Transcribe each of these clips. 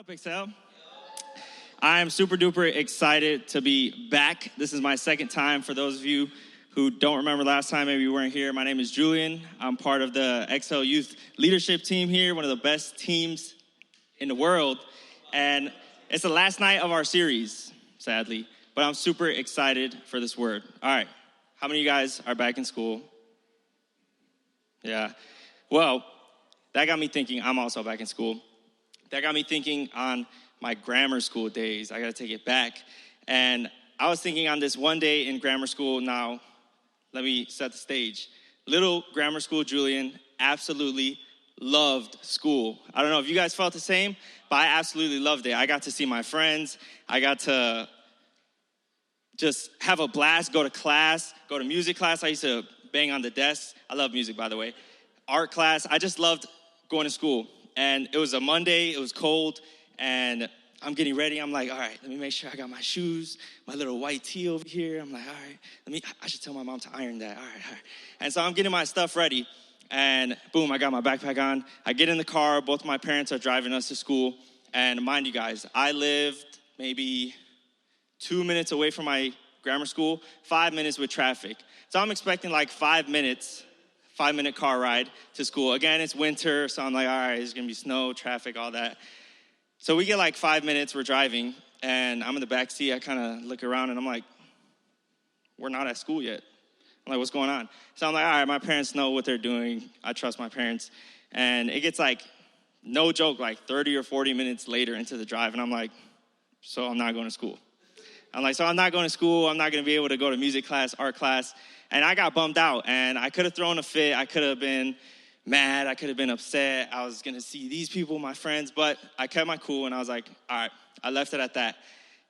up, Excel? I am super duper excited to be back. This is my second time. For those of you who don't remember last time, maybe you weren't here, my name is Julian. I'm part of the Excel Youth Leadership Team here, one of the best teams in the world. And it's the last night of our series, sadly, but I'm super excited for this word. All right, how many of you guys are back in school? Yeah, well, that got me thinking. I'm also back in school. That got me thinking on my grammar school days. I got to take it back. And I was thinking on this one day in grammar school. Now, let me set the stage. Little grammar school Julian absolutely loved school. I don't know if you guys felt the same, but I absolutely loved it. I got to see my friends. I got to just have a blast, go to class, go to music class. I used to bang on the desk. I love music, by the way. Art class. I just loved going to school. And it was a Monday, it was cold, and I'm getting ready. I'm like, all right, let me make sure I got my shoes, my little white tee over here. I'm like, all right, I should tell my mom to iron that. All right. And so I'm getting my stuff ready, and boom, I got my backpack on. I get in the car. Both my parents are driving us to school. And mind you guys, I lived maybe 2 minutes away from my grammar school, 5 minutes with traffic. So I'm expecting like 5 minutes. 5-minute car ride to school. Again, it's winter, so I'm like, all right, there's gonna be snow, traffic, all that. So we get like 5 minutes, we're driving, and I'm in the back seat. I kind of look around, and I'm like, we're not at school yet. I'm like, what's going on? So I'm like, all right, my parents know what they're doing. I trust my parents. And it gets like, no joke, like 30 or 40 minutes later into the drive, and I'm like, so I'm not going to school. I'm like, so I'm not going to school. I'm not going to be able to go to music class, art class. And I got bummed out, and I could have thrown a fit. I could have been mad. I could have been upset. I was going to see these people, my friends, but I kept my cool, and I was like, all right, I left it at that.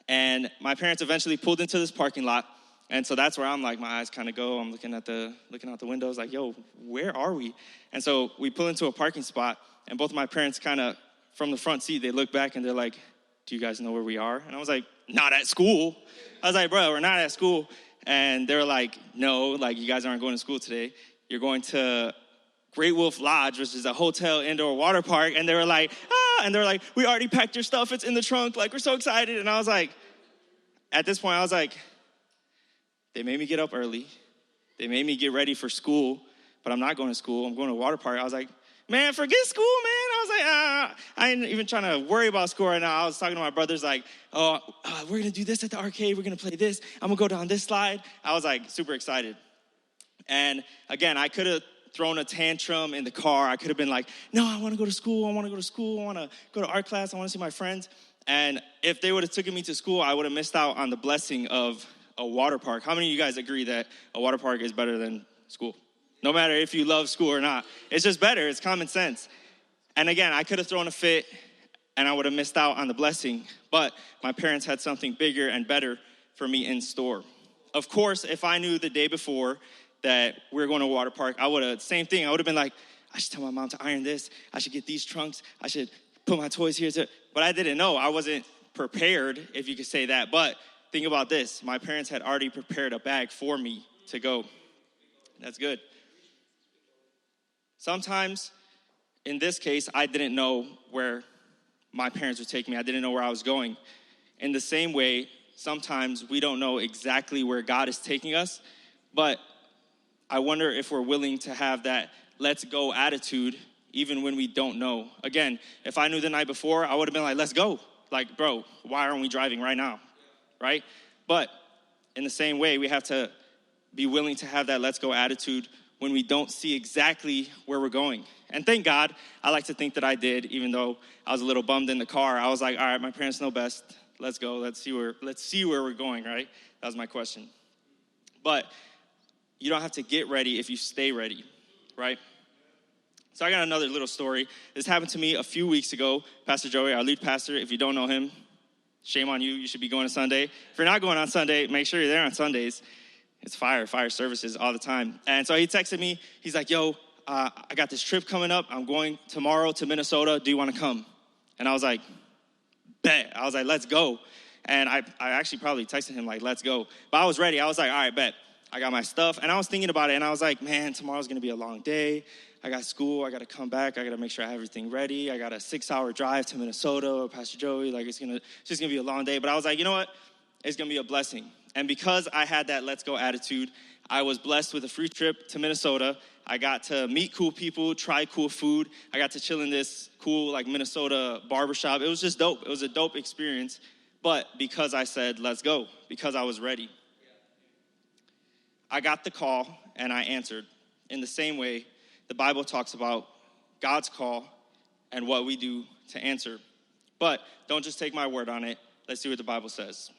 And my parents eventually pulled into this parking lot, and so that's where I'm like, my eyes kind of go. I'm looking out the windows like, yo, where are we? And so we pull into a parking spot, and both of my parents kind of, from the front seat, they look back, and they're like, do you guys know where we are? And I was like, not at school. I was like, bro, we're not at school. And they were like, no, like, you guys aren't going to school today. You're going to Great Wolf Lodge, which is a hotel indoor water park. And they were like, and they were like, we already packed your stuff. It's in the trunk. Like, we're so excited. And I was like, at this point, I was like, they made me get up early. They made me get ready for school, but I'm not going to school. I'm going to a water park. I was like, man, forget school, man. I was like, I ain't even trying to worry about school right now. I was talking to my brothers like, we're going to do this at the arcade. We're going to play this. I'm going to go down this slide. I was like super excited. And again, I could have thrown a tantrum in the car. I could have been like, no, I want to go to school. I want to go to school. I want to go to art class. I want to see my friends. And if they would have taken me to school, I would have missed out on the blessing of a water park. How many of you guys agree that a water park is better than school? No matter if you love school or not. It's just better. It's common sense. And again, I could have thrown a fit, and I would have missed out on the blessing. But my parents had something bigger and better for me in store. Of course, if I knew the day before that we were going to a water park, I would have, same thing. I would have been like, I should tell my mom to iron this. I should get these trunks. I should put my toys here. But I didn't know. I wasn't prepared, if you could say that. But think about this. My parents had already prepared a bag for me to go. That's good. Sometimes, in this case, I didn't know where my parents would take me. I didn't know where I was going. In the same way, sometimes we don't know exactly where God is taking us, but I wonder if we're willing to have that let's go attitude even when we don't know. Again, if I knew the night before, I would have been like, let's go. Like, bro, why aren't we driving right now? Right? But in the same way, we have to be willing to have that let's go attitude when we don't see exactly where we're going. And thank God, I like to think that I did, even though I was a little bummed in the car. I was like, all right, my parents know best. Let's go. Let's see where we're going, right? That was my question. But you don't have to get ready if you stay ready, right? So I got another little story. This happened to me a few weeks ago. Pastor Joey, our lead pastor, if you don't know him, shame on you. You should be going to Sunday. If you're not going on Sunday, make sure you're there on Sundays. It's fire services all the time. And so he texted me. He's like, yo, I got this trip coming up. I'm going tomorrow to Minnesota. Do you want to come? And I was like, bet. I was like, let's go. And I actually probably texted him like, let's go. But I was ready. I was like, all right, bet. I got my stuff, and I was thinking about it, and I was like, man, tomorrow's going to be a long day. I got school. I got to come back. I got to make sure I have everything ready. I got a 6-hour drive to Minnesota or Pastor Joey. Like, it's just going to be a long day. But I was like, you know what? It's going to be a blessing. And because I had that let's go attitude, I was blessed with a free trip to Minnesota. I got to meet cool people, try cool food. I got to chill in this cool, like, Minnesota barbershop. It was just dope. It was a dope experience. But because I said, let's go, because I was ready, I got the call and I answered. In the same way, the Bible talks about God's call and what we do to answer. But don't just take my word on it. Let's see what the Bible says.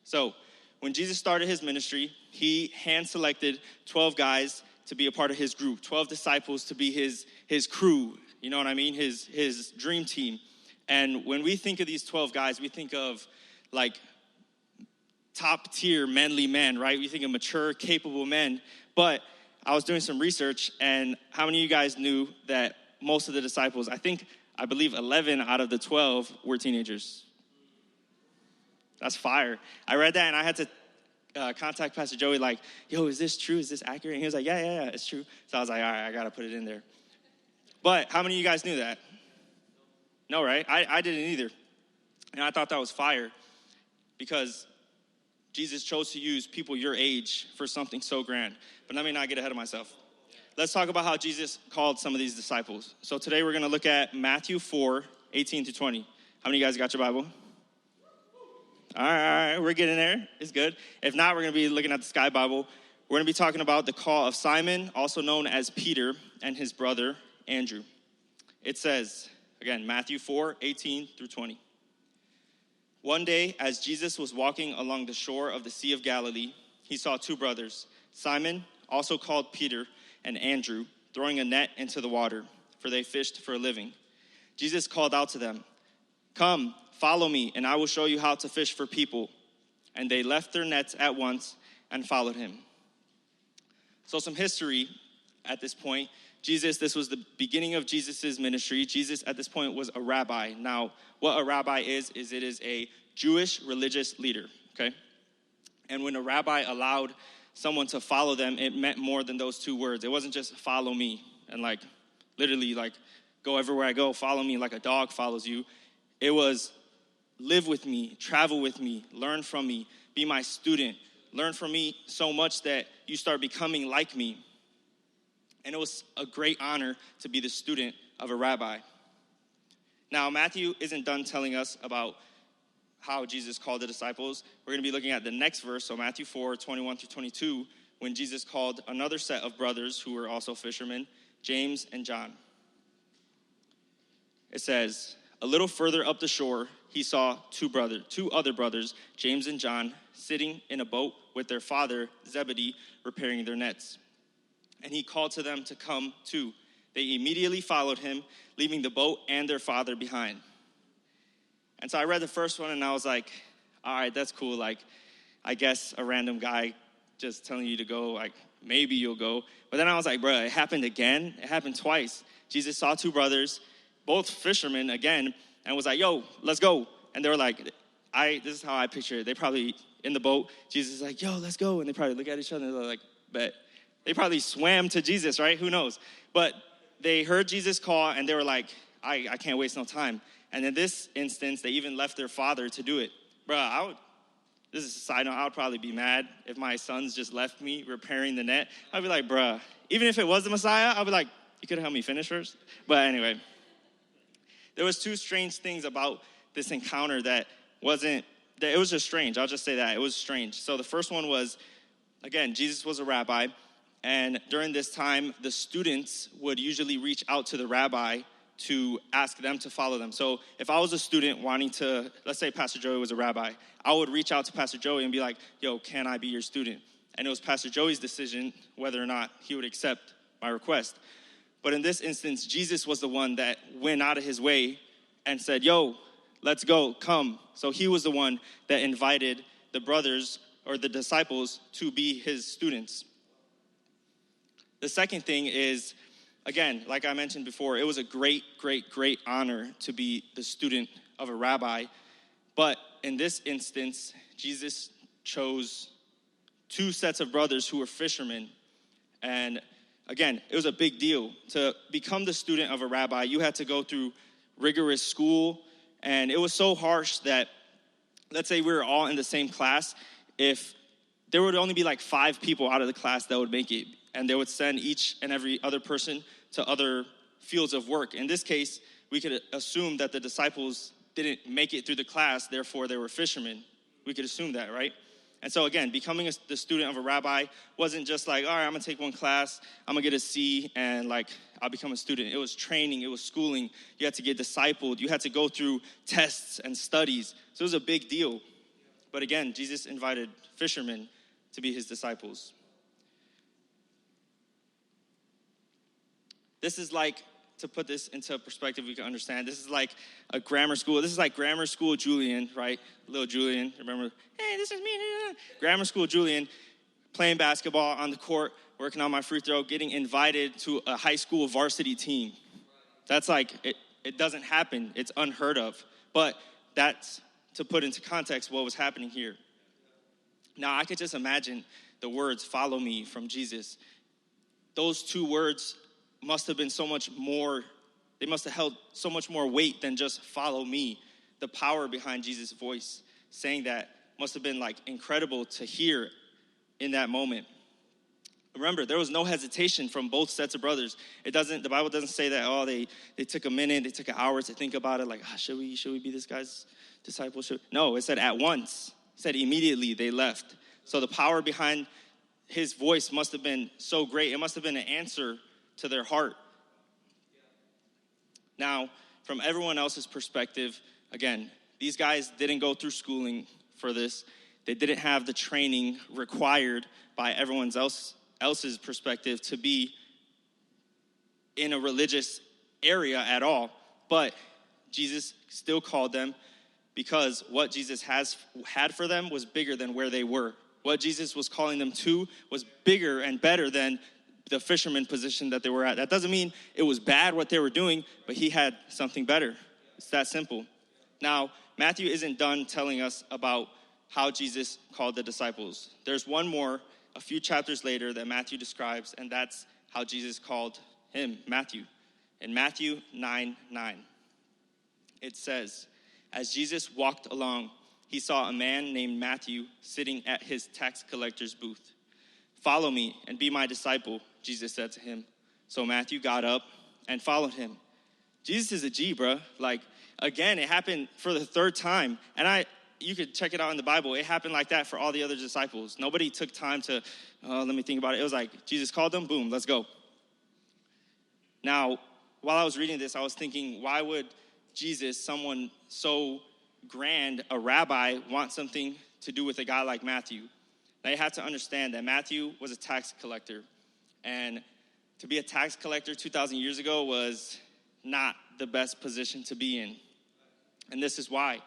So, when Jesus started his ministry, he hand-selected 12 guys to be a part of his group, 12 disciples to be his crew, you know what I mean, his dream team. And when we think of these 12 guys, we think of, like, top-tier manly men, right? We think of mature, capable men. But I was doing some research, and how many of you guys knew that most of the disciples, I believe 11 out of the 12 were teenagers? That's fire. I read that, and I had to contact Pastor Joey, like, yo, is this true? Is this accurate? And he was like, yeah, it's true. So I was like, all right, I got to put it in there. But how many of you guys knew that? No, right? I didn't either. And I thought that was fire because Jesus chose to use people your age for something so grand. But let me not get ahead of myself. Let's talk about how Jesus called some of these disciples. So today we're going to look at Matthew 4, 18 to 20. How many of you guys got your Bible? All right, we're getting there. It's good. If not, we're going to be looking at the Sky Bible. We're going to be talking about the call of Simon, also known as Peter, and his brother, Andrew. It says, again, Matthew 4, 18 through 20. One day, as Jesus was walking along the shore of the Sea of Galilee, he saw two brothers, Simon, also called Peter, and Andrew, throwing a net into the water, for they fished for a living. Jesus called out to them, "Come, follow me, and I will show you how to fish for people." And they left their nets at once and followed him. So some history at this point. This was the beginning of Jesus' ministry. Jesus at this point was a rabbi. Now, what a rabbi is it is a Jewish religious leader, okay? And when a rabbi allowed someone to follow them, it meant more than those two words. It wasn't just follow me and like literally like go everywhere I go, follow me like a dog follows you. It was live with me, travel with me, learn from me, be my student, learn from me so much that you start becoming like me. And it was a great honor to be the student of a rabbi. Now, Matthew isn't done telling us about how Jesus called the disciples. We're going to be looking at the next verse, so Matthew 4, 21 through 22, when Jesus called another set of brothers who were also fishermen, James and John. It says, a little further up the shore, he saw two other brothers, James and John, sitting in a boat with their father, Zebedee, repairing their nets. And he called to them to come too. They immediately followed him, leaving the boat and their father behind. And so I read the first one and I was like, all right, that's cool. Like, I guess a random guy just telling you to go, like, maybe you'll go. But then I was like, bro, it happened again. It happened twice. Jesus saw two brothers, both fishermen again, and was like, yo, let's go. And they were like, this is how I picture it. They probably in the boat. Jesus is like, yo, let's go. And they probably look at each other and they're like, bet. They probably swam to Jesus, right? Who knows? But they heard Jesus call, and they were like, I can't waste no time. And in this instance, they even left their father to do it. Bruh, this is a side note, I would probably be mad if my sons just left me repairing the net. I'd be like, bruh, even if it was the Messiah, I'd be like, you could have helped me finish first? But anyway, there was two strange things about this encounter it was just strange. I'll just say that. It was strange. So the first one was, again, Jesus was a rabbi. And during this time, the students would usually reach out to the rabbi to ask them to follow them. So if I was a student wanting to, let's say Pastor Joey was a rabbi, I would reach out to Pastor Joey and be like, yo, can I be your student? And it was Pastor Joey's decision whether or not he would accept my request. But in this instance, Jesus was the one that went out of his way and said, yo, let's go, come. So he was the one that invited the brothers or the disciples to be his students. The second thing is, again, like I mentioned before, it was a great, great, great honor to be the student of a rabbi. But in this instance, Jesus chose two sets of brothers who were fishermen. And again, it was a big deal. To become the student of a rabbi, you had to go through rigorous school. And it was so harsh that, let's say we were all in the same class, if there would only be like 5 people out of the class that would make it. And they would send each and every other person to other fields of work. In this case, we could assume that the disciples didn't make it through the class, therefore they were fishermen. We could assume that, right? And so again, becoming the student of a rabbi wasn't just like, all right, I'm gonna take one class, I'm gonna get a C, and like, I'll become a student. It was training, it was schooling. You had to get discipled. You had to go through tests and studies. So it was a big deal. But again, Jesus invited fishermen to be his disciples. This is like, to put this into perspective, we can understand. This is like a grammar school. This is like grammar school Julian, right? Little Julian, remember? Hey, this is me. Grammar school Julian, playing basketball on the court, working on my free throw, getting invited to a high school varsity team. That's like, it doesn't happen. It's unheard of. But that's to put into context what was happening here. Now, I could just imagine the words, follow me, from Jesus. Those 2 words must have been so much more, they must have held so much more weight than just follow me. The power behind Jesus' voice saying that must have been like incredible to hear in that moment. Remember, there was no hesitation from both sets of brothers. The Bible doesn't say that, they took a minute, they took an hour to think about it, like, should we be this guy's disciple? No, it said at once. It said immediately they left. So the power behind his voice must have been so great. It must have been an answer to their heart. Now, from everyone else's perspective, again, these guys didn't go through schooling for this. They didn't have the training required by everyone else's perspective to be in a religious area at all. But Jesus still called them because what Jesus had for them was bigger than where they were. What Jesus was calling them to was bigger and better than the fisherman position that they were at. That doesn't mean it was bad what they were doing, but he had something better. It's that simple. Now, Matthew isn't done telling us about how Jesus called the disciples. There's one more, a few chapters later, that Matthew describes, and that's how Jesus called him, Matthew. In Matthew 9:9, it says, as Jesus walked along, he saw a man named Matthew sitting at his tax collector's booth. Follow me and be my disciple, Jesus said to him. So Matthew got up and followed him. Jesus is a G, bro. Like, again, it happened for the 3rd time. And you could check it out in the Bible. It happened like that for all the other disciples. Nobody took time to, let me think about it. It was like, Jesus called them, boom, let's go. Now, while I was reading this, I was thinking, why would Jesus, someone so grand, a rabbi, want something to do with a guy like Matthew? Now, you have to understand that Matthew was a tax collector. And to be a tax collector 2,000 years ago was not the best position to be in. And this is why.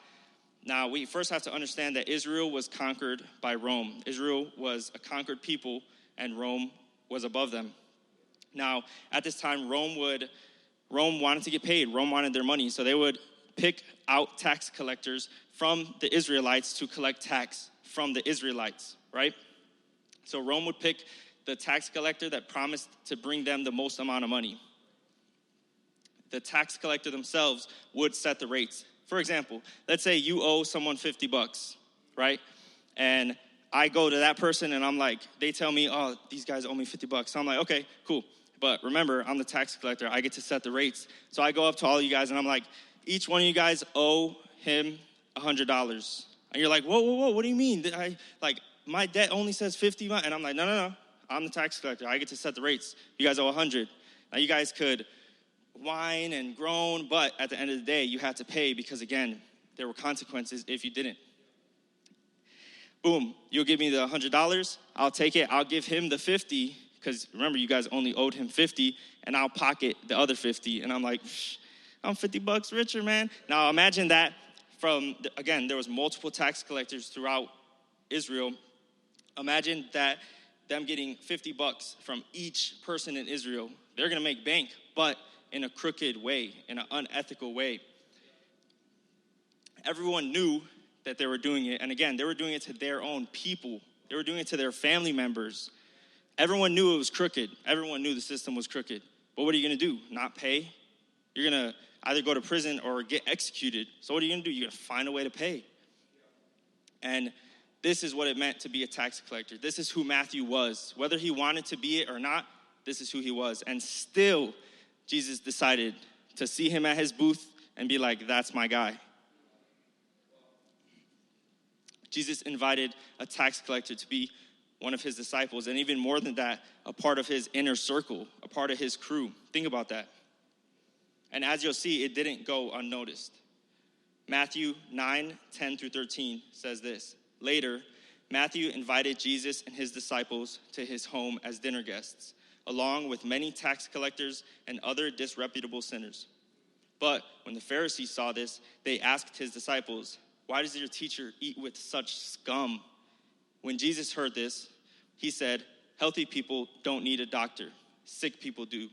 Now, we first have to understand that Israel was conquered by Rome. Israel was a conquered people, and Rome was above them. Now, at this time, Rome wanted to get paid. Rome wanted their money. So they would pick out tax collectors from the Israelites to collect tax from the Israelites, right? So Rome would pick the tax collector that promised to bring them the most amount of money. The tax collector themselves would set the rates. For example, let's say you owe someone $50, right? And I go to that person and I'm like, they tell me, these guys owe me $50. So I'm like, okay, cool. But remember, I'm the tax collector. I get to set the rates. So I go up to all you guys and I'm like, each one of you guys owe him $100. And you're like, whoa, what do you mean? My debt only says 50, and I'm like, no, I'm the tax collector. I get to set the rates. You guys owe 100. Now, you guys could whine and groan, but at the end of the day, you had to pay because, again, there were consequences if you didn't. Boom, you'll give me the $100. I'll take it. I'll give him the 50, because remember, you guys only owed him 50, and I'll pocket the other 50. And I'm like, I'm $50 richer, man. Now, imagine that. Again, there was multiple tax collectors throughout Israel. Imagine that them getting $50 from each person in Israel. They're going to make bank, but in a crooked way, in an unethical way. Everyone knew that they were doing it. And again, they were doing it to their own people. They were doing it to their family members. Everyone knew it was crooked. Everyone knew the system was crooked. But what are you going to do? Not pay? You're going to either go to prison or get executed. So what are you going to do? You're going to find a way to pay. And this is what it meant to be a tax collector. This is who Matthew was. Whether he wanted to be it or not, this is who he was. And still, Jesus decided to see him at his booth and be like, that's my guy. Jesus invited a tax collector to be one of his disciples, and even more than that, a part of his inner circle, a part of his crew. Think about that. And as you'll see, it didn't go unnoticed. Matthew 9:10-13 says this. Later, Matthew invited Jesus and his disciples to his home as dinner guests, along with many tax collectors and other disreputable sinners. But when the Pharisees saw this, they asked his disciples, "Why does your teacher eat with such scum?" When Jesus heard this, he said, "Healthy people don't need a doctor. Sick people do."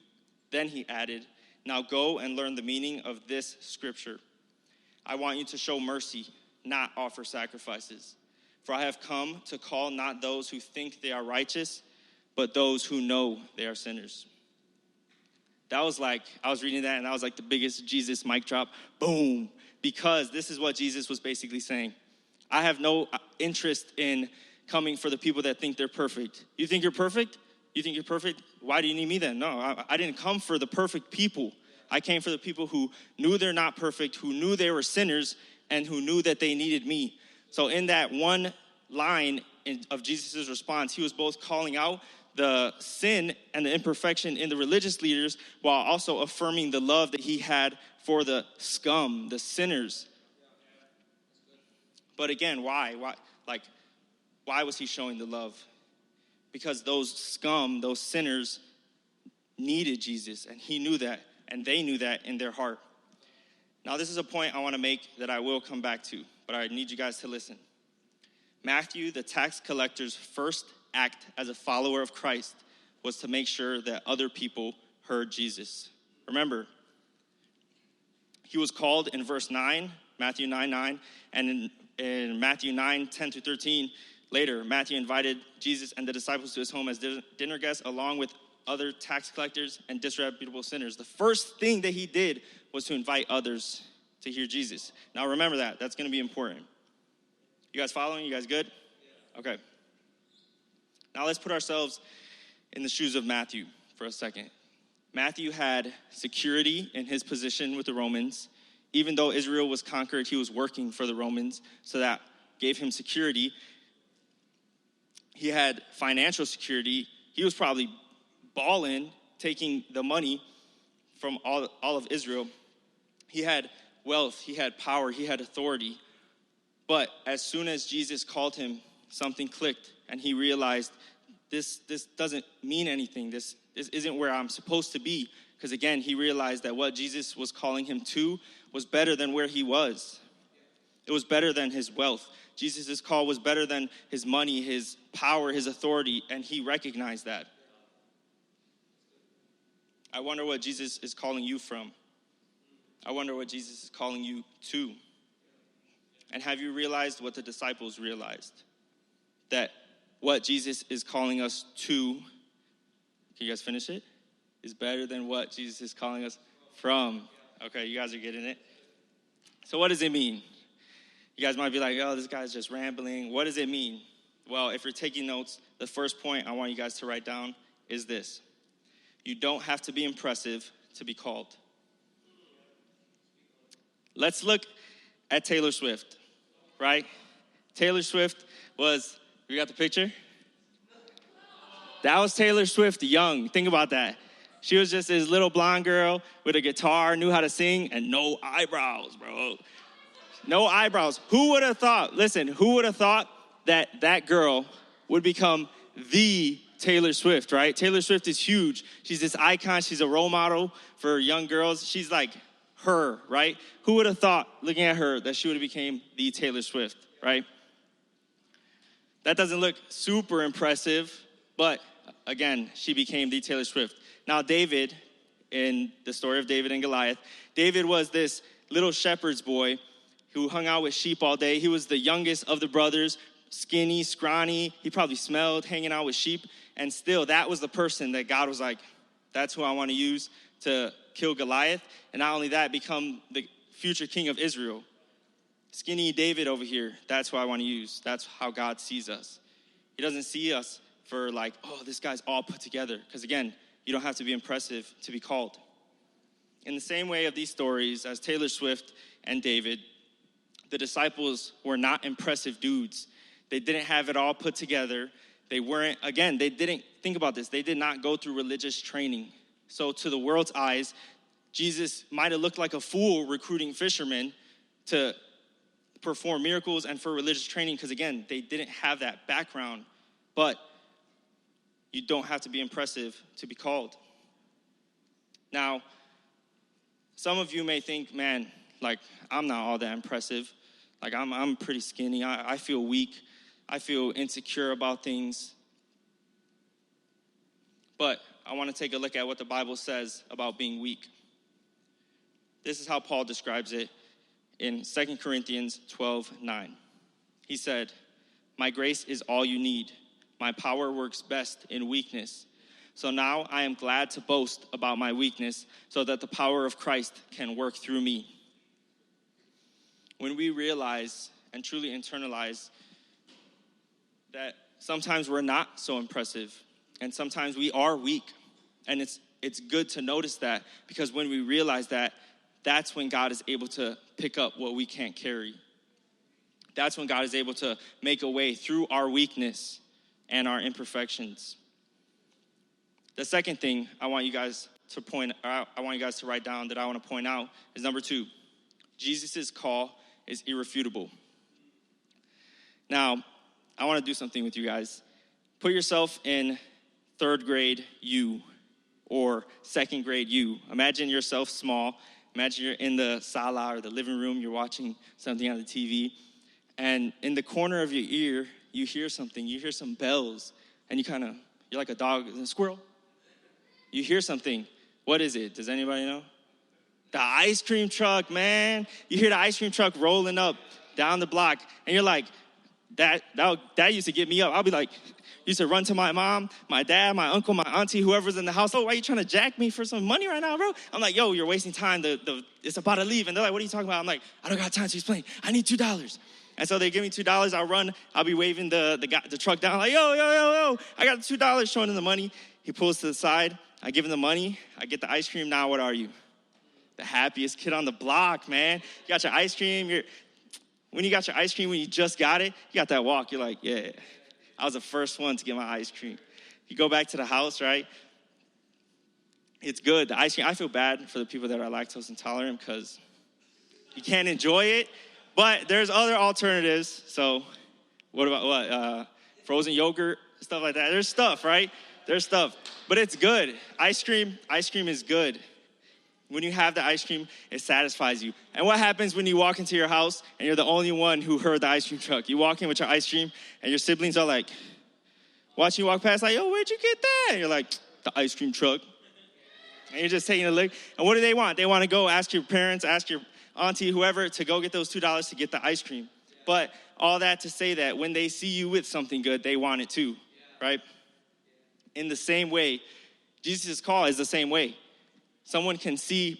Then he added, "Now go and learn the meaning of this scripture. I want you to show mercy, not offer sacrifices. For I have come to call not those who think they are righteous, but those who know they are sinners." That was like, I was reading that and that was like the biggest Jesus mic drop. Boom. Because this is what Jesus was basically saying. I have no interest in coming for the people that think they're perfect. You think you're perfect? You think you're perfect? Why do you need me then? No, I didn't come for the perfect people. I came for the people who knew they're not perfect, who knew they were sinners, and who knew that they needed me. So in that one line of Jesus' response, he was both calling out the sin and the imperfection in the religious leaders while also affirming the love that he had for the scum, the sinners. But again, why? Why was he showing the love? Because those scum, those sinners needed Jesus, and he knew that, and they knew that in their heart. Now, this is a point I want to make that I will come back to, but I need you guys to listen. Matthew, the tax collector's first act as a follower of Christ was to make sure that other people heard Jesus. Remember, he was called in verse 9, Matthew 9:9, and in Matthew 9:10-13, later, Matthew invited Jesus and the disciples to his home as dinner guests, along with other tax collectors and disreputable sinners. The first thing that he did was to invite others to hear Jesus. Now remember that. That's going to be important. You guys following? You guys good? Okay. Now let's put ourselves in the shoes of Matthew for a second. Matthew had security in his position with the Romans. Even though Israel was conquered, he was working for the Romans, so that gave him security. He had financial security. He was probably balling, taking the money from all of Israel. He had wealth, he had power, he had authority. But as soon as Jesus called him, something clicked, and he realized this doesn't mean anything. This isn't where I'm supposed to be. Because again, he realized that what Jesus was calling him to was better than where he was. It was better than his wealth. Jesus' call was better than his money, his power, his authority, and he recognized that. I wonder what Jesus is calling you from. I wonder what Jesus is calling you to. And have you realized what the disciples realized? That what Jesus is calling us to, can you guys finish it? Is better than what Jesus is calling us from. Okay, you guys are getting it. So what does it mean? You guys might be like, oh, this guy's just rambling. What does it mean? Well, if you're taking notes, the first point I want you guys to write down is this. You don't have to be impressive to be called. Let's look at Taylor Swift, right? Taylor Swift was, you got the picture? That was Taylor Swift young. Think about that. She was just this little blonde girl with a guitar, knew how to sing, and no eyebrows, bro. No eyebrows. Who would have thought, listen, who would have thought that that girl would become the Taylor Swift, right? Taylor Swift is huge. She's this icon. She's a role model for young girls. She's like her, right? Who would have thought, looking at her, that she would have became the Taylor Swift, right? That doesn't look super impressive, but again, she became the Taylor Swift. Now, David, in the story of David and Goliath, David was this little shepherd's boy who hung out with sheep all day. He was the youngest of the brothers, skinny, scrawny. He probably smelled hanging out with sheep. And still, that was the person that God was like, that's who I want to use to kill Goliath. And not only that, become the future king of Israel. Skinny David over here, that's who I want to use. That's how God sees us. He doesn't see us for like, oh, this guy's all put together. Because again, you don't have to be impressive to be called. In the same way of these stories as Taylor Swift and David, the disciples were not impressive dudes. They didn't have it all put together. They didn't, think about this, they did not go through religious training. So to the world's eyes, Jesus might have looked like a fool recruiting fishermen to perform miracles and for religious training, because again, they didn't have that background. But you don't have to be impressive to be called. Now, some of you may think, man, like, I'm not all that impressive. Like, I'm pretty skinny. I feel weak. I feel insecure about things. But I want to take a look at what the Bible says about being weak. This is how Paul describes it in 2 Corinthians 12:9. He said, "My grace is all you need. My power works best in weakness. So now I am glad to boast about my weakness so that the power of Christ can work through me." When we realize and truly internalize that sometimes we're not so impressive and sometimes we are weak, and it's good to notice that, because when we realize that, that's when God is able to pick up what we can't carry. That's when God is able to make a way through our weakness and our imperfections. The second thing I want you guys to write down that I want to point out is number 2. Jesus' call is irrefutable. Now, I want to do something with you guys. Put yourself in 3rd grade you or 2nd grade you. Imagine yourself small. Imagine you're in the sala or the living room. You're watching something on the TV. And in the corner of your ear, you hear something. You hear some bells. And you're like a dog and a squirrel. You hear something. What is it? Does anybody know? The ice cream truck, man. You hear the ice cream truck rolling up down the block. And you're like, that used to get me up. I'll be like, used to run to my mom, my dad, my uncle, my auntie, whoever's in the house. Oh, why are you trying to jack me for some money right now, bro? I'm like, yo, you're wasting time. It's about to leave. And they're like, what are you talking about? I'm like, I don't got time to explain. I need $2. And so they give me $2. I'll run. I'll be waving the truck down like, yo. I got $2, showing him the money. He pulls to the side. I give him the money. I get the ice cream. Now what are you? The happiest kid on the block, man. You got your ice cream. When you got your ice cream, when you just got it, you got that walk. You're like, yeah, I was the first one to get my ice cream. You go back to the house, right? It's good. The ice cream, I feel bad for the people that are lactose intolerant because you can't enjoy it. But there's other alternatives. So what about frozen yogurt, stuff like that? There's stuff, right? There's stuff. But it's good. Ice cream is good. When you have the ice cream, it satisfies you. And what happens when you walk into your house and you're the only one who heard the ice cream truck? You walk in with your ice cream and your siblings are like, watching you walk past like, yo, where'd you get that? And you're like, the ice cream truck. And you're just taking a lick. And what do they want? They want to go ask your parents, ask your auntie, whoever, to go get those $2 to get the ice cream. But all that to say that when they see you with something good, they want it too, right? In the same way, Jesus' call is the same way. Someone can see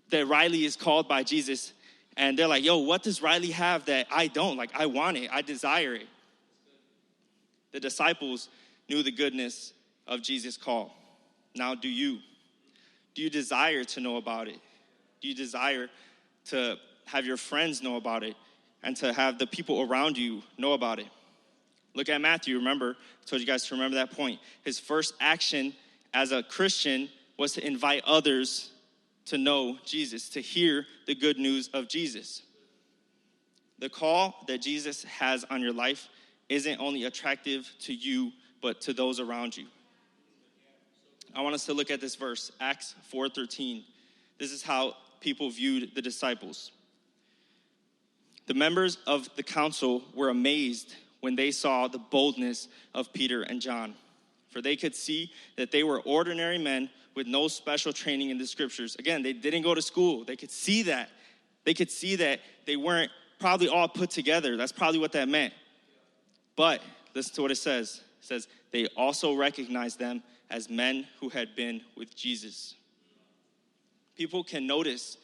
that Riley is called by Jesus, and they're like, yo, what does Riley have that I don't? Like, I want it. I desire it. The disciples knew the goodness of Jesus' call. Now, do you? Do you desire to know about it? Do you desire to have your friends know about it and to have the people around you know about it? Look at Matthew. Remember, I told you guys to remember that point. His first action as a Christian was to invite others to know Jesus, to hear the good news of Jesus. The call that Jesus has on your life isn't only attractive to you, but to those around you. I want us to look at this verse, Acts 4:13. This is how people viewed the disciples. The members of the council were amazed when they saw the boldness of Peter and John, for they could see that they were ordinary men with no special training in the scriptures. Again, they didn't go to school. They could see that. They could see that they weren't probably all put together. That's probably what that meant. But listen to what it says. It says, they also recognized them as men who had been with Jesus. People can notice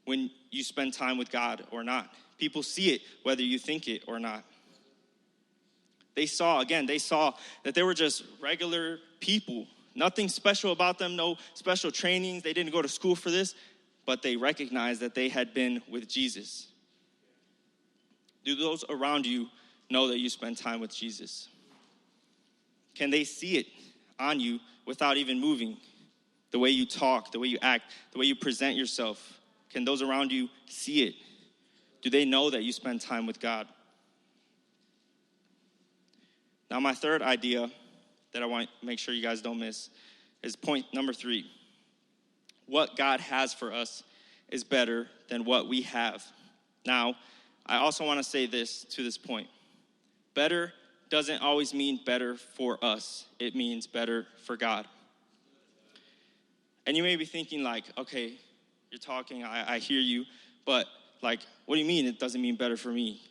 when you spend time with God or not. People see it whether you think it or not. They saw that they were just regular people. Nothing special about them, no special trainings. They didn't go to school for this, but they recognized that they had been with Jesus. Do those around you know that you spend time with Jesus? Can they see it on you without even moving? The way you talk, the way you act, the way you present yourself. Can those around you see it? Do they know that you spend time with God? Now, my third idea that I want to make sure you guys don't miss is point number 3. What God has for us is better than what we have. Now, I also want to say this to this point. Better doesn't always mean better for us. It means better for God. And you may be thinking like, okay, you're talking, I hear you, but like, what do you mean it doesn't mean better for me?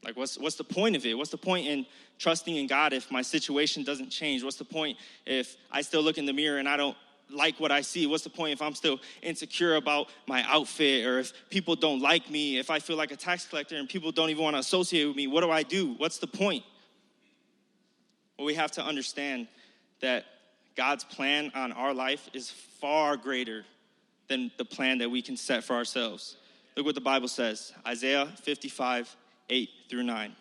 Like, what's the point of it? What's the point in trusting in God if my situation doesn't change? What's the point if I still look in the mirror and I don't like what I see? What's the point if I'm still insecure about my outfit, or if people don't like me, if I feel like a tax collector and people don't even want to associate with me? What do I do? What's the point? Well, we have to understand that God's plan on our life is far greater than the plan that we can set for ourselves. Look what the Bible says, Isaiah 55, 8-9.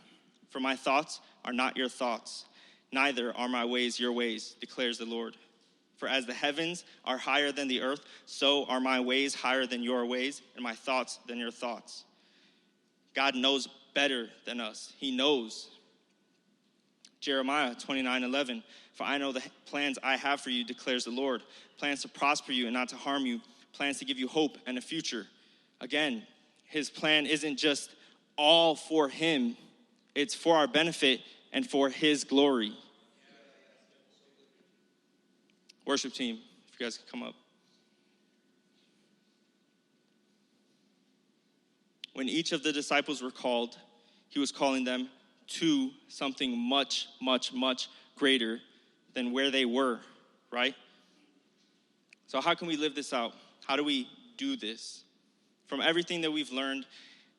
For my thoughts are not your thoughts, neither are my ways your ways, declares the Lord. For as the heavens are higher than the earth, so are my ways higher than your ways, and my thoughts than your thoughts. God knows better than us. He knows. Jeremiah 29:11. For I know the plans I have for you, declares the Lord. Plans to prosper you and not to harm you. Plans to give you hope and a future. Again, his plan isn't just all for him. It's for our benefit and for his glory. Worship team, if you guys could come up. When each of the disciples were called, he was calling them to something much, much, much greater than where they were, right? So how can we live this out? How do we do this? From everything that we've learned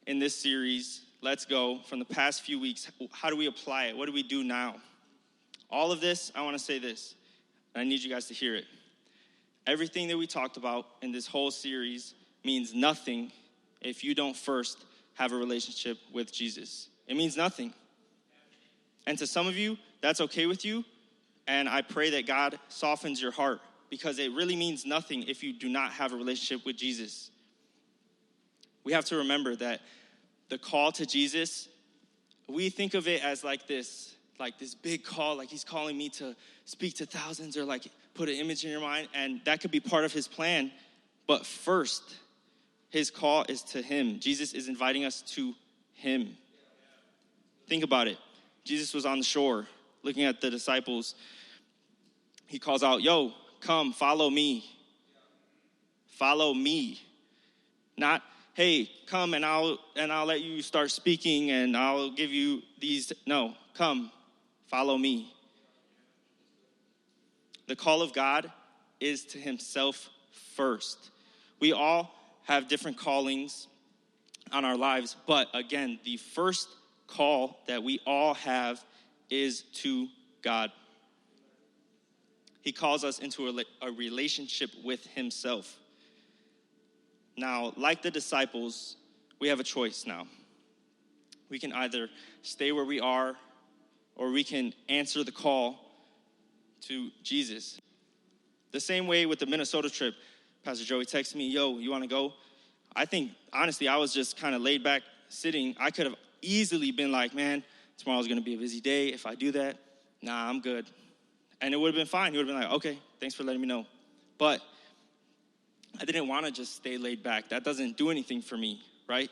in this series, Let's Go, from the past few weeks, how do we apply it? What do we do now? All of this, I want to say this, and I need you guys to hear it. Everything that we talked about in this whole series means nothing if you don't first have a relationship with Jesus. It means nothing. And to some of you, that's okay with you, and I pray that God softens your heart, because it really means nothing if you do not have a relationship with Jesus. We have to remember that the call to Jesus, we think of it as like this big call, like he's calling me to speak to thousands, or like put an image in your mind, and that could be part of his plan. But first, his call is to him. Jesus is inviting us to him. Think about it. Jesus was on the shore looking at the disciples. He calls out, yo, come, follow me. Follow me. Not, hey, come and I'll let you start speaking and I'll give you these. No, come, follow me. The call of God is to himself first. We all have different callings on our lives, but again, the first call that we all have is to God. He calls us into a relationship with himself. Now, like the disciples, we have a choice now. We can either stay where we are, or we can answer the call to Jesus. The same way with the Minnesota trip. Pastor Joey texted me, yo, you want to go? I think, honestly, I was just kind of laid back sitting. I could have easily been like, man, tomorrow's going to be a busy day. If I do that, nah, I'm good. And it would have been fine. He would have been like, okay, thanks for letting me know. But I didn't want to just stay laid back. That doesn't do anything for me, right?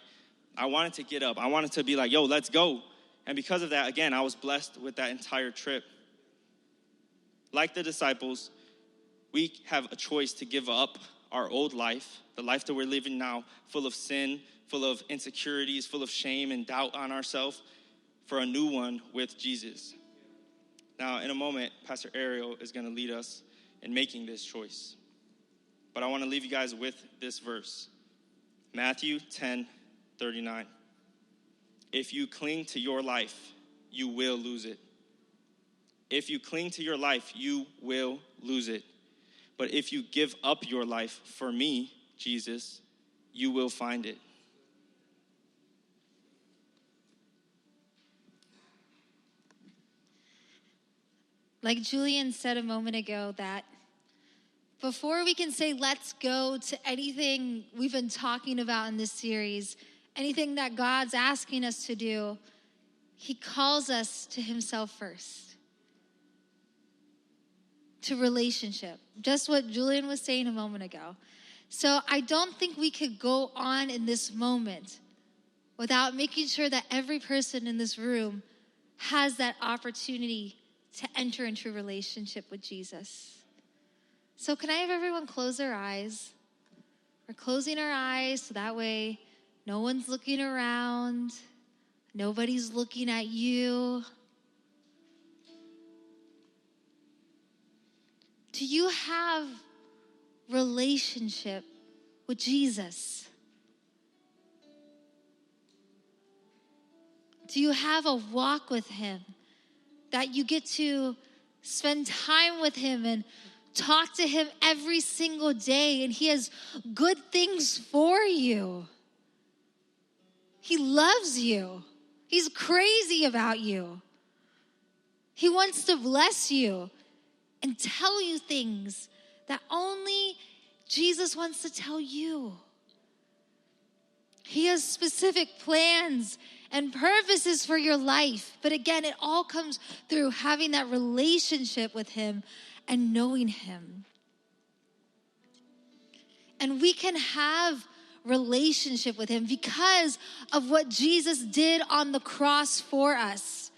I wanted to get up. I wanted to be like, yo, let's go. And because of that, again, I was blessed with that entire trip. Like the disciples, we have a choice to give up our old life, the life that we're living now, full of sin, full of insecurities, full of shame and doubt on ourselves. for a new one with Jesus. Now, in a moment, Pastor Ariel is going to lead us in making this choice. But I want to leave you guys with this verse. Matthew 10:39. If you cling to your life, you will lose it. If you cling to your life, you will lose it. But if you give up your life for me, Jesus, you will find it. Like Julian said a moment ago, that before we can say let's go to anything we've been talking about in this series, anything that God's asking us to do, he calls us to himself first. To relationship. Just what Julian was saying a moment ago. So I don't think we could go on in this moment without making sure that every person in this room has that opportunity to enter into a relationship with Jesus. So can I have everyone close their eyes? We're closing our eyes so that way no one's looking around. Nobody's looking at you. Do you have relationship with Jesus? Do you have a walk with him that you get to spend time with him and talk to him every single day, and he has good things for you? He loves you. He's crazy about you. He wants to bless you and tell you things that only Jesus wants to tell you. He has specific plans and purposes for your life. But again, it all comes through having that relationship with him and knowing him. And we can have relationship with him because of what Jesus did on the cross for us.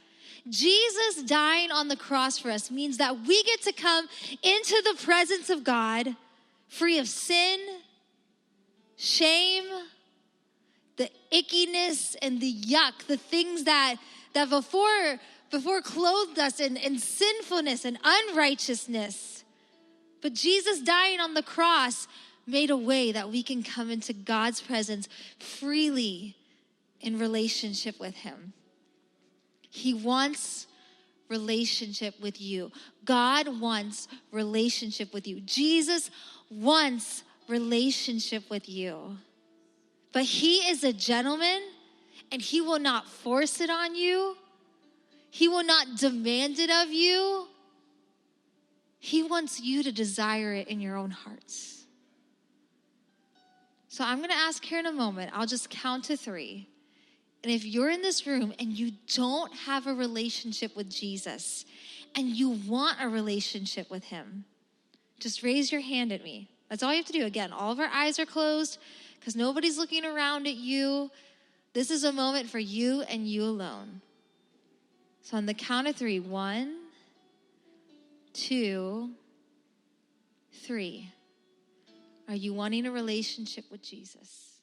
Jesus dying on the cross for us means that we get to come into the presence of God free of sin, shame, the ickiness and the yuck, the things that before clothed us in sinfulness and unrighteousness. But Jesus dying on the cross made a way that we can come into God's presence freely in relationship with him. He wants relationship with you. God wants relationship with you. Jesus wants relationship with you. But he is a gentleman, and he will not force it on you. He will not demand it of you. He wants you to desire it in your own hearts. So I'm going to ask here in a moment. I'll just count to 3. And if you're in this room and you don't have a relationship with Jesus and you want a relationship with him, just raise your hand at me. That's all you have to do. Again, all of our eyes are closed because nobody's looking around at you. This is a moment for you and you alone. So on the count of 3, 1, 2, 3. Are you wanting a relationship with Jesus?